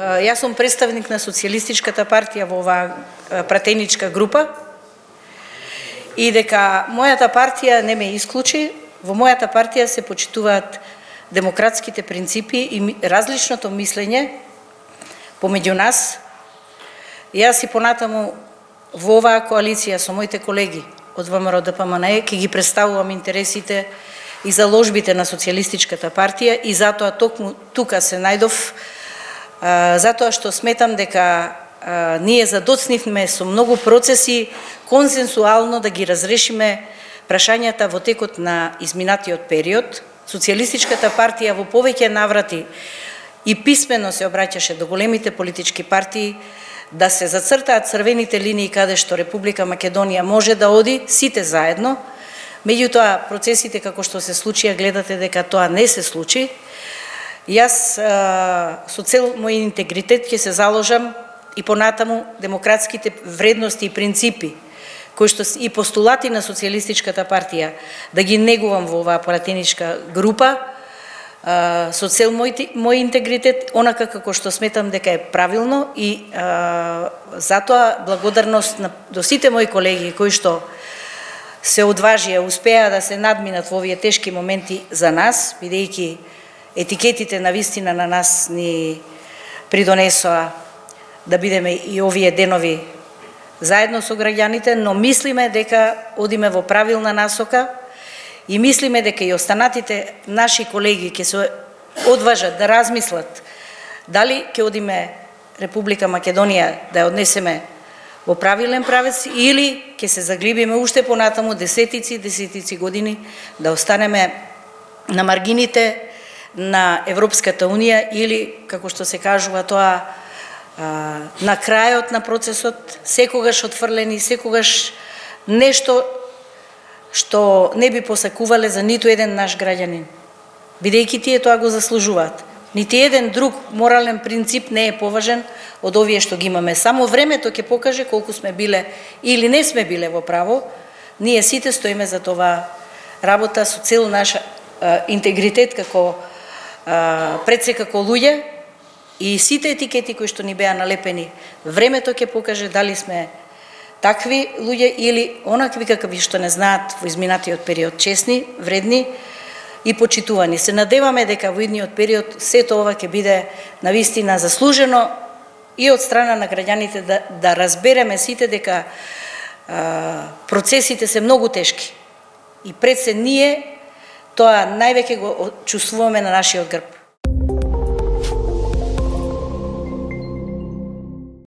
Јас сум представник на Социјалистичката партија во оваа пратеничка група и дека мојата партија не ме исклучи. Во мојата партија се почитуваат демократските принципи и различното мислење помеѓу нас. Јас и понатаму во оваа коалиција со моите колеги од ВМРО ДПМНЕ ќе ги представувам интересите и заложбите на Социјалистичката партија и затоа токму тука се најдов, затоа што сметам дека ние задоцнивме со многу процеси консенсуално да ги разрешиме прашањата во текот на изминатиот период. Социјалистичката партија во повеќе наврати и писмено се обраќаше до големите политички партии да се зацртаат црвените линии каде што Република Македонија може да оди сите заедно. Меѓутоа, процесите како што се случија, гледате дека тоа не се случи. Јас со цел мој интегритет ќе се заложам и понатаму демократските вредности и принципи кои што и постулати на Социјалистичката партија да ги негувам во оваа пратеничка група со цел мој интегритет, онака како што сметам дека е правилно и затоа благодарност до сите мои колеги кои што се одважија, успеа да се надминат во овие тешки моменти за нас, бидејќи етикетите на вистина на нас ни придонесоа да бидеме и овие денови заедно со граѓаните, но мислиме дека одиме во правилна насока и мислиме дека и останатите наши колеги ќе се одважат да размислат дали ќе одиме Република Македонија да ја однесеме во правилен правец или ќе се заглибиме уште понатаму десетици години да останеме на маргините на Европската Унија или, како што се кажува тоа, на крајот на процесот, секогаш отфрлени, секогаш нешто што не би посакувале за ниту еден наш граѓанин, бидејќи тие тоа го заслужуваат. Нити еден друг морален принцип не е поважен од овие што ги имаме. Само времето ќе покаже колку сме биле или не сме биле во право. Ние сите стоиме за това работа со цел наш интегритет како пред се како луѓе и сите етикети кои што ни беа налепени. Времето ќе покаже дали сме такви луѓе или онакви какви што не знаат во изминатиот период, честни, вредни и почитувани. Се надеваме дека во идниот период сето ова ќе биде навистина заслужено и од страна на граѓаните да разбереме сите дека процесите се многу тешки и пред се ние тоа највеќе го чувствуваме на нашиот грб.